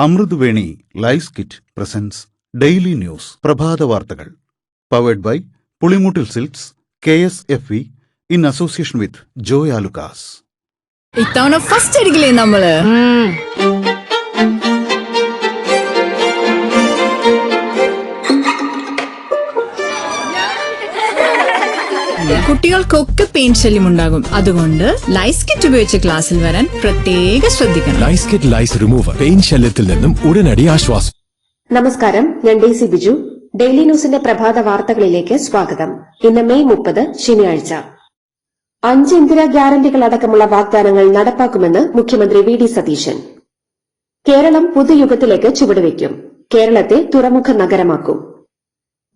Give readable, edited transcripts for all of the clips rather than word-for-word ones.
Amruthaveni lice kit presents daily news പ്രഭാത വാർത്തകൾ powered by Pulimoottil silks KSFE in association with Joy Alukkas. ഇത്തവണ first അടിക്കില്ലേ നമ്മള്? കുട്ടികൾക്കൊക്കെ പെയിൻ ശല്യം ഉണ്ടാകും. അതുകൊണ്ട് ലൈസ് കിറ്റ് ഉപയോഗിച്ച് ക്ലാസ്സിൽ വരാൻ പ്രത്യേക ശ്രദ്ധിക്കണം. ലൈസ് കിറ്റ് ലൈസ് റിമൂവർ പെയിൻ ശല്യത്തിൽ നിന്നും ഉടനടി ആശ്വാസം. നമസ്കാരം, ഞാൻ DC ബിജു. ഡെയിലി ന്യൂസിന്റെ പ്രഭാത വാർത്തകളിലേക്ക് സ്വാഗതം. ഇന്ന് മെയ് 30 ശനിയാഴ്ച. 5 ഇന്ദിരാ ഗ്യാരണ്ടികൾ അടക്കമുള്ള വാഗ്ദാനങ്ങൾ നടപ്പാക്കുമെന്ന് മുഖ്യമന്ത്രി VD സതീശൻ. കേരളം പുതുയുഗത്തിലേക്ക് ചുവടുവയ്ക്കും. കേരളത്തെ തുറമുഖ നഗരമാക്കും.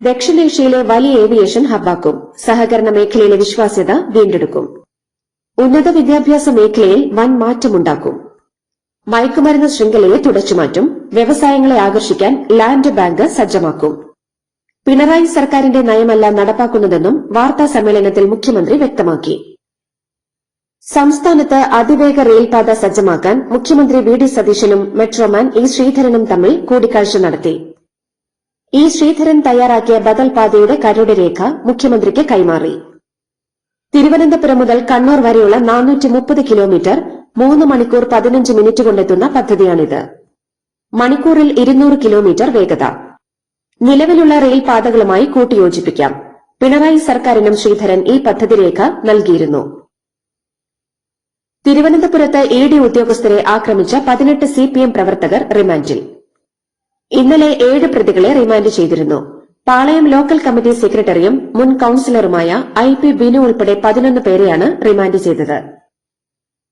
ദക്ഷിണേഷ്യയിലെ വലിയ ഏവിയേഷൻ ഹബ്ബാക്കും. സഹകരണ മേഖലയിലെ വിശ്വാസ്യത വീണ്ടെടുക്കും. ഉന്നത വിദ്യാഭ്യാസ മേഖലയിൽ വൻ മാറ്റമുണ്ടാക്കും. മയക്കുമരുന്ന് ശൃംഖലയെ തുടച്ചുമാറ്റും. വ്യവസായങ്ങളെ ആകർഷിക്കാൻ ലാൻഡ് ബാങ്ക് സജ്ജമാക്കും. പിണറായി സർക്കാരിന്റെ നയമല്ല നടപ്പാക്കുന്നതെന്നും വാർത്താ സമ്മേളനത്തിൽ മുഖ്യമന്ത്രി വ്യക്തമാക്കി. സംസ്ഥാനത്ത് അതിവേഗ റെയിൽപാത സജ്ജമാക്കാൻ മുഖ്യമന്ത്രി VD സതീശനും മെട്രോമാൻ E ശ്രീധരനും തമ്മിൽ കൂടിക്കാഴ്ച നടത്തി. E ശ്രീധരൻ തയ്യാറാക്കിയ ബദൽ പാതയുടെ കരട് രേഖ മുഖ്യമന്ത്രിക്ക് കൈമാറി. തിരുവനന്തപുരം മുതൽ കണ്ണൂർ വരെയുള്ള 430 കിലോമീറ്റർ 3 മണിക്കൂർ 15 മിനിറ്റ് കൊണ്ടെത്തുന്ന പദ്ധതിയാണിത്. മണിക്കൂറിൽ 200 കിലോമീറ്റർ വേഗത. നിലവിലുള്ള റെയിൽ പാതകളുമായി കൂട്ടിയോജിപ്പിക്കാം. പിണറായി സർക്കാരിനും ശ്രീധരൻ ഈ പദ്ധതി രേഖ നൽകിയിരുന്നു. തിരുവനന്തപുരത്ത് ED ഉദ്യോഗസ്ഥരെ ആക്രമിച്ച 18 CPM പ്രവർത്തകർ റിമാൻഡിൽ. ഇന്നലെ 7 പ്രതികളെ റിമാൻഡ് ചെയ്തിരുന്നു. പാളയം ലോക്കൽ കമ്മിറ്റി സെക്രട്ടറിയും മുൻ കൌൺസിലറുമായ IP ബിനു ഉൾപ്പെടെ 11 പേരെയാണ് റിമാൻഡ് ചെയ്തത്.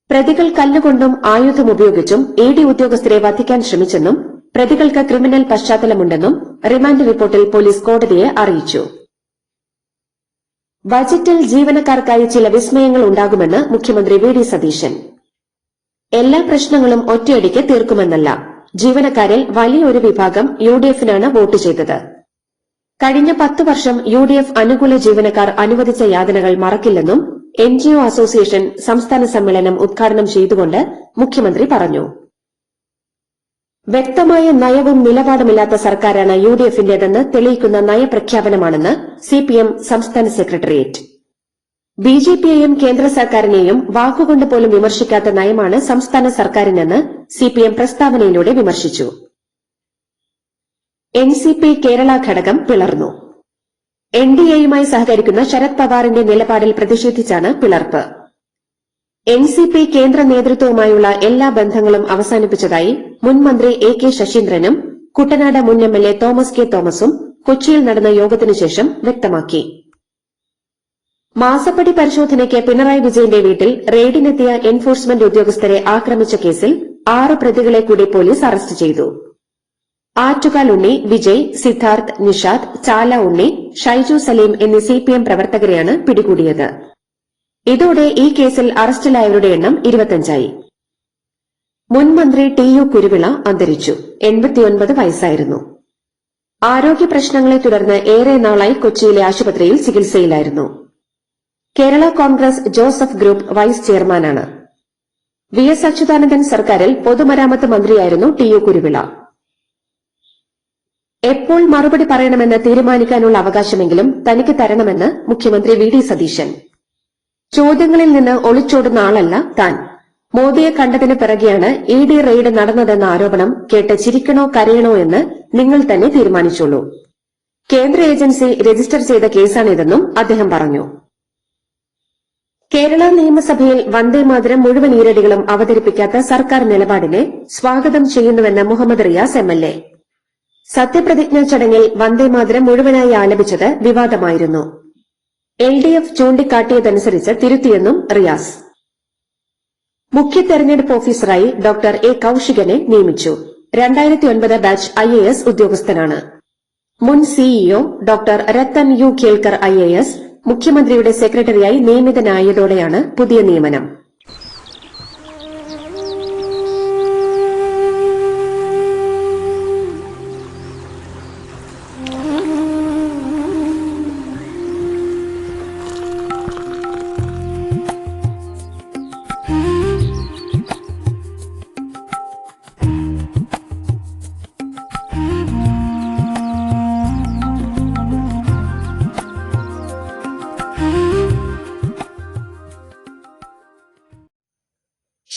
പ്രതികൾ കല്ലുകൊണ്ടും ആയുധമുപയോഗിച്ചും ED ഉദ്യോഗസ്ഥരെ വധിക്കാൻ ശ്രമിച്ചെന്നും പ്രതികൾക്ക് ക്രിമിനൽ പശ്ചാത്തലമുണ്ടെന്നും റിമാൻഡ് റിപ്പോർട്ടിൽ പോലീസ് കോടതിയെ അറിയിച്ചു. ബജറ്റിൽ ജീവനക്കാർക്കായി ചില വിസ്മയങ്ങൾ ഉണ്ടാകുമെന്ന് മുഖ്യമന്ത്രി VD സതീശൻ. എല്ലാ പ്രശ്നങ്ങളും ഒറ്റയടിക്ക് തീർക്കുമെന്നല്ല. ജീവനക്കാരിൽ വലിയൊരു വിഭാഗം UDFനാണ് വോട്ട് ചെയ്തത്. കഴിഞ്ഞ 10 വർഷം UDF അനുകൂല ജീവനക്കാർ അനുവദിച്ച യാതനകൾ മറക്കില്ലെന്നും NGO അസോസിയേഷൻ സംസ്ഥാന സമ്മേളനം ഉദ്ഘാടനം ചെയ്തുകൊണ്ട് മുഖ്യമന്ത്രി പറഞ്ഞു. വ്യക്തമായ നയവും നിലപാടുമില്ലാത്ത സർക്കാരാണ് UDFന്റേതെന്ന് തെളിയിക്കുന്ന നയപ്രഖ്യാപനമാണെന്ന് CPM സംസ്ഥാന സെക്രട്ടേറിയറ്റ്. BJPയെയും കേന്ദ്ര സർക്കാരിനെയും വാക്കുകൊണ്ട് പോലും വിമർശിക്കാത്ത നയമാണ് സംസ്ഥാന സർക്കാരിനെന്ന് CPM പ്രസ്താവനയിലൂടെ വിമർശിച്ചു. NCP കേരള ഘടകം പിളർന്നു. NDAയുമായി സഹകരിക്കുന്ന ശരത് പവാറിന്റെ നിലപാടിൽ പ്രതിഷേധിച്ചാണ് പിളർപ്പ്. NCP കേന്ദ്ര നേതൃത്വവുമായുള്ള എല്ലാ ബന്ധങ്ങളും അവസാനിപ്പിച്ചതായി മുൻ മന്ത്രി AK ശശീന്ദ്രനും കുട്ടനാട് മുൻ MLA തോമസ് K തോമസും കൊച്ചിയിൽ നടന്ന യോഗത്തിനുശേഷം വ്യക്തമാക്കി. മാസപ്പടി പരിശോധനയ്ക്ക് പിണറായി വിജയന്റെ വീട്ടിൽ റെയ്ഡിനെത്തിയ എൻഫോഴ്സ്മെന്റ് ഉദ്യോഗസ്ഥരെ ആക്രമിച്ച കേസിൽ 6 പ്രതികളെ കൂടി പോലീസ് അറസ്റ്റ് ചെയ്തു. ആറ്റുകാൽ ഉണ്ണി, വിജയ്, സിദ്ധാർത്ഥ്, നിഷാദ്, ചാല ഉണ്ണി, ഷൈജു സലീം എന്നീ CPM പ്രവർത്തകരെയാണ് പിടികൂടിയത്. ഇതോടെ ഈ കേസിൽ അറസ്റ്റിലായവരുടെ എണ്ണം 25ആയി. മുൻ മന്ത്രി TU കുരുവിള അന്തരിച്ചു. 89 വയസ്സായിരുന്നു. ആരോഗ്യ പ്രശ്നങ്ങളെ തുടർന്ന് ഏറെ നാളായി കൊച്ചിയിലെ ആശുപത്രിയിൽ ചികിത്സയിലായിരുന്നു. കേരള കോൺഗ്രസ് ജോസഫ് ഗ്രൂപ്പ് വൈസ് ചെയർമാനാണ്. VS അച്യുതാനന്ദൻ സർക്കാരിൽ പൊതുമരാമത്ത് മന്ത്രിയായിരുന്നു TU കുരുവിള. എപ്പോൾ മറുപടി പറയണമെന്ന് തീരുമാനിക്കാനുള്ള അവകാശമെങ്കിലും തനിക്ക് തരണമെന്ന് മുഖ്യമന്ത്രി VD സതീശൻ. ചോദ്യങ്ങളിൽ നിന്ന് ഒളിച്ചോടുന്ന ആളല്ല താൻ. മോദിയെ കണ്ടതിന് പിറകെയാണ് ED റെയ്ഡ് നടന്നതെന്ന ആരോപണം കേട്ട് ചിരിക്കണോ കരയണോ എന്ന് നിങ്ങൾ തന്നെ തീരുമാനിച്ചോളൂ. കേന്ദ്ര ഏജൻസി രജിസ്റ്റർ ചെയ്ത കേസാണിതെന്നും അദ്ദേഹം പറഞ്ഞു. കേരള നിയമസഭയിൽ വന്ദേമാതരം മുഴുവൻ ഈരടികളും അവതരിപ്പിക്കാത്ത സർക്കാർ നിലപാടിനെ സ്വാഗതം ചെയ്യുന്നുവെന്ന് മുഹമ്മദ് റിയാസ് MLA. സത്യപ്രതിജ്ഞാ ചടങ്ങിൽ വന്ദേമാതരം മുഴുവനായി ആലപിച്ചത് വിവാദമായിരുന്നു. LDF ചൂണ്ടിക്കാട്ടിയതനുസരിച്ച് തിരുത്തിയെന്നും റിയാസ്. മുഖ്യ തെരഞ്ഞെടുപ്പ് ഓഫീസറായി ഡോക്ടർ A കൌശികനെ നിയമിച്ചു. 2009 ബാച്ച് IAS ഉദ്യോഗസ്ഥനാണ്. മുൻ CEO doctor Rathan U Kelkar IAS മുഖ്യമന്ത്രിയുടെ സെക്രട്ടറിയായി നിയമിതനായതോടെയാണ് പുതിയ നിയമനം.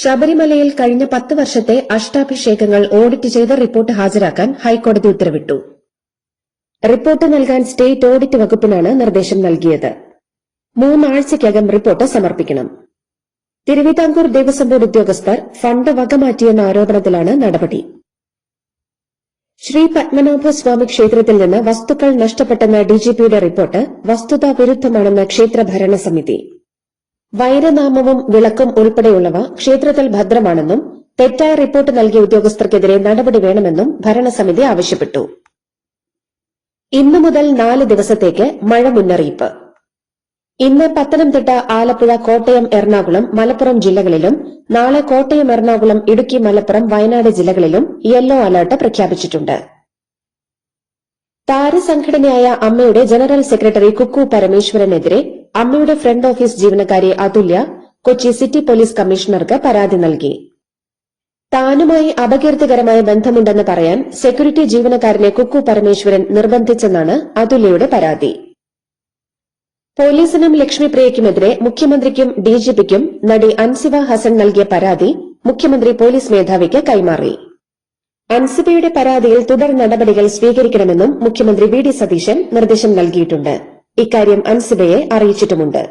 ശബരിമലയിൽ കഴിഞ്ഞ 10 വർഷത്തെ അഷ്ടാഭിഷേകങ്ങൾ ഓഡിറ്റ് ചെയ്ത് റിപ്പോർട്ട് ഹാജരാക്കാൻ ഹൈക്കോടതി ഉത്തരവിട്ടു. റിപ്പോർട്ട് നൽകാൻ സ്റ്റേറ്റ് ഓഡിറ്റ് വകുപ്പിനാണ് നിർദ്ദേശം നൽകിയത്. 3 ആഴ്ചയ്ക്കകം റിപ്പോർട്ട് സമർപ്പിക്കണം. തിരുവിതാംകൂർ ദേവസ്വം ബോർഡ് ഉദ്യോഗസ്ഥർ ഫണ്ട് വകമാറ്റിയെന്ന ആരോപണത്തിലാണ് നടപടി. ശ്രീ പത്മനാഭസ്വാമി ക്ഷേത്രത്തിൽ നിന്ന് വസ്തുക്കൾ നഷ്ടപ്പെട്ടെന്ന ഡിജിപിയുടെ റിപ്പോർട്ട് വസ്തുതാ വിരുദ്ധമാണെന്ന് ക്ഷേത്ര ഭരണസമിതി. വൈരനാമവും വിളക്കും ഉൾപ്പെടെയുള്ളവ ക്ഷേത്രത്തിൽ ഭദ്രമാണെന്നും തെറ്റായ റിപ്പോർട്ട് നൽകിയ ഉദ്യോഗസ്ഥർക്കെതിരെ നടപടി വേണമെന്നും ഭരണസമിതി ആവശ്യപ്പെട്ടു. ഇന്നു മുതൽ 4 ദിവസത്തേക്ക് മഴ മുന്നറിയിപ്പ്. ഇന്ന് പത്തനംതിട്ട, ആലപ്പുഴ, കോട്ടയം, എറണാകുളം, മലപ്പുറം ജില്ലകളിലും നാളെ കോട്ടയം, എറണാകുളം, ഇടുക്കി, മലപ്പുറം, വയനാട് ജില്ലകളിലും യെല്ലോ അലർട്ട് പ്രഖ്യാപിച്ചിട്ടുണ്ട്. താരസംഘടനയായ അമ്മയുടെ ജനറൽ സെക്രട്ടറി കുക്കു പരമേശ്വരനെതിരെ അമ്മയുടെ ഫ്രണ്ട് ഓഫീസ് ജീവനക്കാരി അതുല്യ കൊച്ചി സിറ്റി പോലീസ് കമ്മീഷണർക്ക് പരാതി നൽകി. താനുമായി അപകീർത്തികരമായ ബന്ധമുണ്ടെന്ന് പറയാൻ സെക്യൂരിറ്റി ജീവനക്കാരനെ കുക്കു പരമേശ്വരൻ നിർബന്ധിച്ചെന്നാണ് അതുല്യയുടെ പരാതി. പോലീസിനും ലക്ഷ്മിപ്രിയയ്ക്കുമെതിരെ മുഖ്യമന്ത്രിക്കും ഡിജിപിക്കും നടി അൻസിബ ഹസൻ നൽകിയ പരാതി മുഖ്യമന്ത്രി പോലീസ് മേധാവിക്ക് കൈമാറി. അൻസിബയുടെ പരാതിയിൽ തുടർ നടപടികൾ സ്വീകരിക്കണമെന്നും മുഖ്യമന്ത്രി വി.ഡി. സതീശൻ നിർദ്ദേശം നൽകിയിട്ടുണ്ട്. ഇക്കാര്യം അൻസിബയെ അറിയിച്ചിട്ടുമുണ്ട്.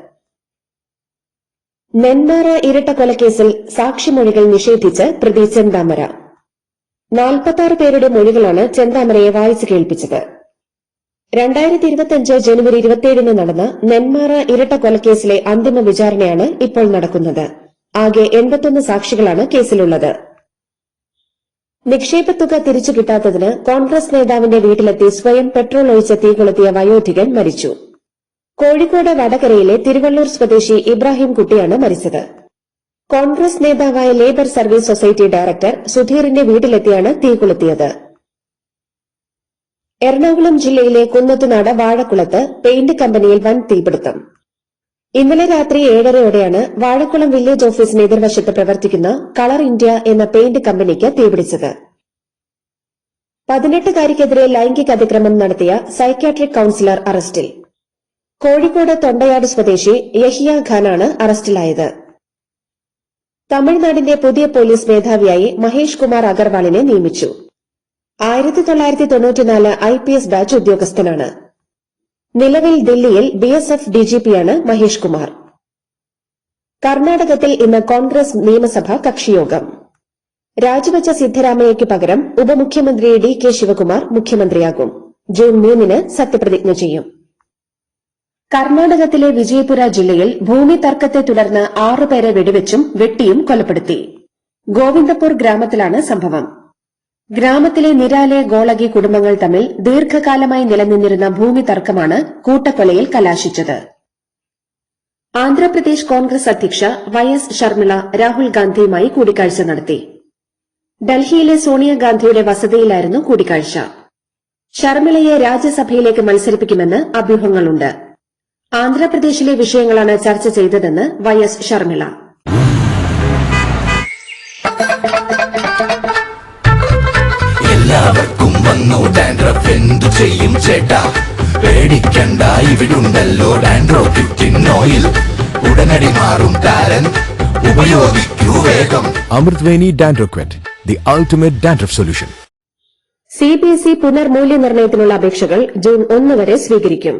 നെന്മാറ ഇരട്ടക്കൊലക്കേസിൽ സാക്ഷിമൊഴികൾ നിഷേധിച്ച് പ്രതി ചെന്താമര. 46 പേരുടെ മൊഴികളാണ് ചെന്താമരയെ വായിച്ചു കേൾപ്പിച്ചത്. 2025 ജനുവരി 27 നടന്ന നെന്മാറ ഇരട്ടക്കൊലക്കേസിലെ അന്തിമ വിചാരണയാണ് ഇപ്പോൾ നടക്കുന്നത്. ആകെ 81 സാക്ഷികളാണ് കേസിലുള്ളത്. നിക്ഷേപത്തുക തിരിച്ചു കിട്ടാത്തതിന് കോൺഗ്രസ് നേതാവിന്റെ വീട്ടിലെത്തി സ്വയം പെട്രോൾ ഒഴിച്ച് തീ കൊളുത്തിയ വയോധികൻ മരിച്ചു. കോഴിക്കോട് വടകരയിലെ തിരുവള്ളൂർ സ്വദേശി ഇബ്രാഹിം കുട്ടിയാണ് മരിച്ചത്. കോൺഗ്രസ് നേതാവായ ലേബർ സർവീസ് സൊസൈറ്റി ഡയറക്ടർ സുധീറിന്റെ വീട്ടിലെത്തിയാണ് തീ കൊളുത്തിയത്. എറണാകുളം ജില്ലയിലെ കുന്നത്തുനാട് വാഴക്കുളത്ത് പെയിന്റ് കമ്പനിയിൽ വൻ തീപിടുത്തം. ഇന്നലെ രാത്രി 7:30ഓടെയാണ് വാഴക്കുളം വില്ലേജ് ഓഫീസിന് എതിർവശത്ത് പ്രവർത്തിക്കുന്ന കളർ ഇന്ത്യ എന്ന പെയിന്റ് കമ്പനിക്ക് തീപിടിച്ചത്. 18-കാരിക്കെതിരെ ലൈംഗിക അതിക്രമം നടത്തിയ സൈക്യാട്രിക് കൌൺസിലർ അറസ്റ്റിൽ. കോഴിക്കോട് തൊണ്ടയാട് സ്വദേശി യഹിയ ഖാനാണ് അറസ്റ്റിലായത്. തമിഴ്നാടിന്റെ പുതിയ പോലീസ് മേധാവിയായി മഹേഷ് കുമാർ അഗർവാളിനെ നിയമിച്ചു. 1994 IPS ബാച്ച് ഉദ്യോഗസ്ഥനാണ്. നിലവിൽ ദില്ലിയിൽ BSF DGPയാണ് മഹേഷ് കുമാർ. കർണാടകത്തിൽ ഇന്ന് കോൺഗ്രസ് നിയമസഭാ കക്ഷിയോഗം. രാജിവച്ച സിദ്ധരാമയ്യയ്ക്ക് പകരം ഉപമുഖ്യമന്ത്രി DK ശിവകുമാർ മുഖ്യമന്ത്രിയാകും. ജൂൺ 3 സത്യപ്രതിജ്ഞ ചെയ്യും. കർണാടകത്തിലെ വിജയപുര ജില്ലയിൽ ഭൂമി തർക്കത്തെ തുടർന്ന് 6 പേരെ വെടിവെച്ചും വെട്ടിയും കൊലപ്പെടുത്തി. ഗോവിന്ദപൂർ ഗ്രാമത്തിലാണ് സംഭവം. ഗ്രാമത്തിലെ നിരാലെ, ഗോളകി കുടുംബങ്ങൾ തമ്മിൽ ദീർഘകാലമായി നിലനിന്നിരുന്ന ഭൂമി തർക്കമാണ് കൂട്ടക്കൊലയിൽ കലാശിച്ചത്. ആന്ധ്രാപ്രദേശ് കോൺഗ്രസ് അധ്യക്ഷ YS ശർമിള രാഹുൽ ഗാന്ധിയുമായി കൂടിക്കാഴ്ച നടത്തി. ഡൽഹിയിലെ സോണിയാഗാന്ധിയുടെ വസതിയിലായിരുന്നു കൂടിക്കാഴ്ച. ശർമിളയെ രാജ്യസഭയിലേക്ക് മത്സരിപ്പിക്കുമെന്ന് അഭ്യൂഹങ്ങളുണ്ട്. ആന്ധ്രാപ്രദേശിലെ വിഷയങ്ങളാണ് ചർച്ച ചെയ്തതെന്ന് YS ശർമിള. എല്ലാവർക്കും വന്നു ഡാൻഡ്രഫ്, എന്തു ചെയ്യും ചേട്ടാ? പേടിക്കണ്ട, ഇവിടുണ്ടല്ലോ ഡാൻഡ്രോഫിറ്റിൻ ഓയിൽ. ഉടനടി മാറും താരൻ, ഉപയോഗിക്കൂ വേഗം. Amrutveni Dandroquit, the ultimate dandruff solution. CBSE പുനർമൂല്യനിർണ്ണയത്തിനുള്ള അപേക്ഷകൾ ജൂൺ 1 വരെ സ്വീകരിക്കും.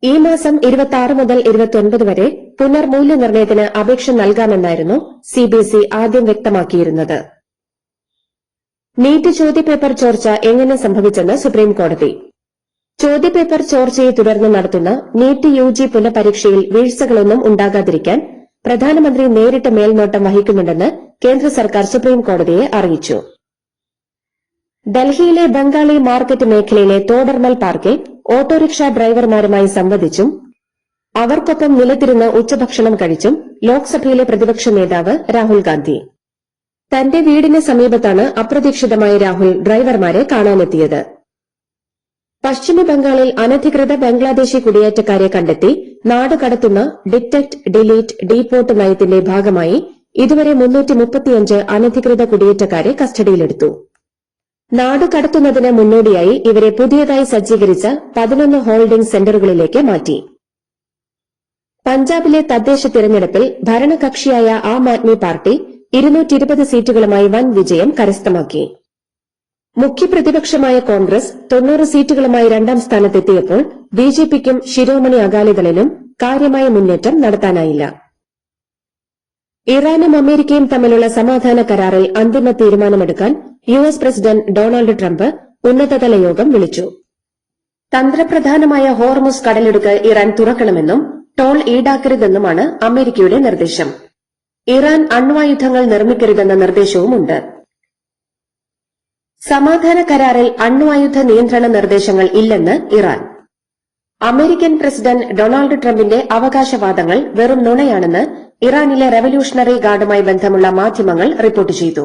ഈ മാസം 26 മുതൽ 29 വരെ പുനർമൂല്യനിർണ്ണയത്തിന് അപേക്ഷ നൽകാമെന്നായിരുന്നു CBSE ആദ്യം വ്യക്തമാക്കിയിരുന്നത്. നീറ്റ് ചോദ്യപേപ്പർ ചോർച്ച എങ്ങനെ സംഭവിച്ചെന്ന് സുപ്രീംകോടതി. ചോദ്യപേപ്പർ ചോർച്ചയെ തുടർന്ന് നടത്തുന്ന നീറ്റ് UG പുനഃപരീക്ഷയിൽ വീഴ്ചകളൊന്നും ഉണ്ടാകാതിരിക്കാൻ പ്രധാനമന്ത്രി നേരിട്ട് മേൽനോട്ടം വഹിക്കുന്നുണ്ടെന്ന് കേന്ദ്ര സർക്കാർ സുപ്രീംകോടതിയെ അറിയിച്ചു. ഡൽഹിയിലെ ബംഗാളി മാർക്കറ്റ് മേഖലയിലെ തോഡർമൽ പാർക്കിൽ ഓട്ടോറിക്ഷ ഡ്രൈവർമാരുമായി സംവദിച്ചും അവർക്കൊപ്പം നിലത്തിരുന്ന് ഉച്ചഭക്ഷണം കഴിച്ചും ലോക്സഭയിലെ പ്രതിപക്ഷ നേതാവ് രാഹുൽ ഗാന്ധി. തന്റെ വീടിന് സമീപത്താണ് അപ്രതീക്ഷിതമായി രാഹുൽ ഡ്രൈവർമാരെ കാണാനെത്തിയത്. പശ്ചിമ ബംഗാളിൽ അനധികൃത ബംഗ്ലാദേശി കുടിയേറ്റക്കാരെ കണ്ടെത്തി നാടുകടത്തുന്ന ഡിറ്റക്ട്, ഡിലീറ്റ്, ഡീപോർട്ട് നയത്തിന്റെ ഭാഗമായി ഇതുവരെ 335 അനധികൃത കുടിയേറ്റക്കാരെ കസ്റ്റഡിയിലെടുത്തു. നാടുകടത്തുന്നതിന് മുന്നോടിയായി ഇവരെ പുതിയതായി സജ്ജീകരിച്ച 11 ഹോൾഡിംഗ് സെന്ററുകളിലേക്ക് മാറ്റി. പഞ്ചാബിലെ തദ്ദേശ തിരഞ്ഞെടുപ്പിൽ ഭരണകക്ഷിയായ ആം ആദ്മി പാർട്ടി 220 സീറ്റുകളുമായി വൻ വിജയം കരസ്ഥമാക്കി. മുഖ്യപ്രതിപക്ഷമായ കോൺഗ്രസ് 90 സീറ്റുകളുമായി രണ്ടാം സ്ഥാനത്തെത്തിയപ്പോൾ ബിജെപിക്കും ശിരോമണി അകാലിദളിനും കാര്യമായ മുന്നേറ്റം നടത്താനായില്ല. ഇറാനും അമേരിക്കയും തമ്മിലുള്ള സമാധാന കരാറിൽ അന്തിമ തീരുമാനമെടുക്കാൻ യുഎസ് പ്രസിഡന്റ് ഡൊണാൾഡ് ട്രംപ് ഉന്നതതല യോഗം വിളിച്ചു. തന്ത്രപ്രധാനമായ ഹോർമുസ് കടലിടുക്ക് ഇറാൻ തുറക്കണമെന്നും ടോൾ ഈടാക്കരുതെന്നുമാണ് അമേരിക്കയുടെ നിർദ്ദേശം. ഇറാൻ അണ്വായുധങ്ങൾ നിർമ്മിക്കരുതെന്ന നിർദ്ദേശവുമുണ്ട്. സമാധാന കരാറിൽ അണ്വായുധ നിയന്ത്രണ നിർദ്ദേശങ്ങൾ ഇല്ലെന്ന് ഇറാൻ. അമേരിക്കൻ പ്രസിഡന്റ് ഡൊണാൾഡ് ട്രംപിന്റെ അവകാശവാദങ്ങൾ വെറും നുണയാണെന്ന് ഇറാനിലെ റവല്യൂഷണറി ഗാർഡുമായി ബന്ധമുള്ള മാധ്യമങ്ങൾ റിപ്പോർട്ട് ചെയ്തു.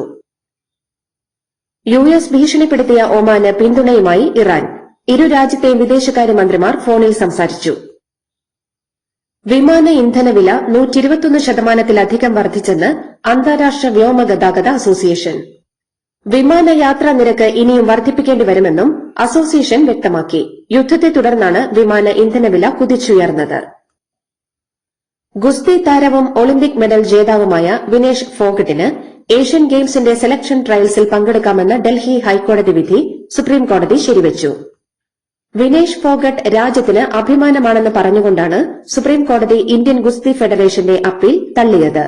യുഎസ് ഭീഷണിപ്പെടുത്തിയ ഒമാന് പിന്തുണയുമായി ഇറാൻ. ഇരു രാജ്യത്തെയും വിദേശകാര്യമന്ത്രിമാർ ഫോണിൽ സംസാരിച്ചു. വിമാന ഇന്ധനവില 121% വർദ്ധിച്ചെന്ന് അന്താരാഷ്ട്ര വ്യോമഗതാഗത അസോസിയേഷൻ. വിമാനയാത്രാ നിരക്ക് ഇനിയും വർദ്ധിപ്പിക്കേണ്ടി വരുമെന്നും അസോസിയേഷൻ വ്യക്തമാക്കി. യുദ്ധത്തെ തുടർന്നാണ് വിമാന ഇന്ധനവില കുതിച്ചുയർന്നത്. ഗുസ്തി താരവും ഒളിമ്പിക് മെഡൽ ജേതാവുമായ വിനേഷ് ഫോഗട്ടിന് ഏഷ്യൻ ഗെയിംസിന്റെ സെലക്ഷൻ ട്രയൽസിൽ പങ്കെടുക്കാമെന്ന ഡൽഹി ഹൈക്കോടതി വിധി സുപ്രീംകോടതി ശരിവച്ചു. വിനേഷ് ഫോഗട്ട് രാജ്യത്തിന് അഭിമാനമാണെന്ന് പറഞ്ഞുകൊണ്ടാണ് സുപ്രീംകോടതി ഇന്ത്യൻ ഗുസ്തി ഫെഡറേഷന്റെ അപ്പീൽ തള്ളിയത്.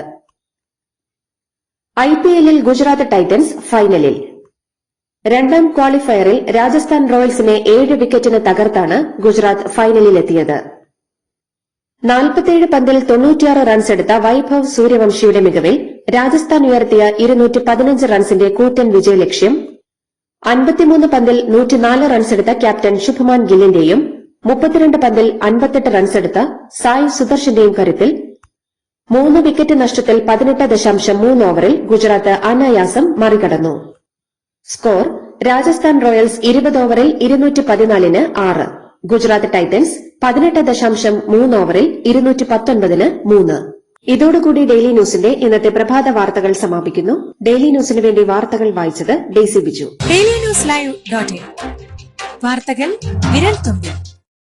ഐപിഎല്ലിൽ ഗുജറാത്ത് ടൈറ്റൻസ് ഫൈനലിൽ. രണ്ടാം ക്വാളിഫയറിൽ രാജസ്ഥാൻ റോയൽസിനെ 7 വിക്കറ്റിന് തകർത്താണ് ഗുജറാത്ത് ഫൈനലിലെത്തിയത്. 47 പന്തിൽ 96 റൺസെടുത്ത വൈഭവ് സൂര്യവംശിയുടെ മികവിൽ രാജസ്ഥാൻ ഉയർത്തിയ 215 റൺസിന്റെ കൂറ്റൻ വിജയലക്ഷ്യം 53 പന്തിൽ 104 റൺസെടുത്ത ക്യാപ്റ്റൻ ശുഭ്മാൻ ഗില്ലിന്റെയും 32 പന്തിൽ 58 റൺസെടുത്ത സായ് സുദർശന്റെയും കരുത്തിൽ 3 വിക്കറ്റ് നഷ്ടത്തിൽ 18.3 ഓവറിൽ ഗുജറാത്ത് അനായാസം മറികടന്നു. സ്കോർ: രാജസ്ഥാൻ റോയൽസ് 20 ഓവറിൽ 214-ന് 6, ഗുജറാത്ത് ടൈറ്റൻസ് 18.3 ഓവറിൽ 219-ന് 3. ഇതോടുകൂടി ഡെയിലി ന്യൂസിന്റെ ഇന്നത്തെ പ്രഭാത വാർത്തകൾ സമാപിക്കുന്നു. ഡെയിലി ന്യൂസിന് വേണ്ടി വാർത്തകൾ വായിച്ചത് ഡെയ്സി ബിജു. DailyNewsLive.in വാർത്തകൾ വിരൽ തുമ്പിൽ.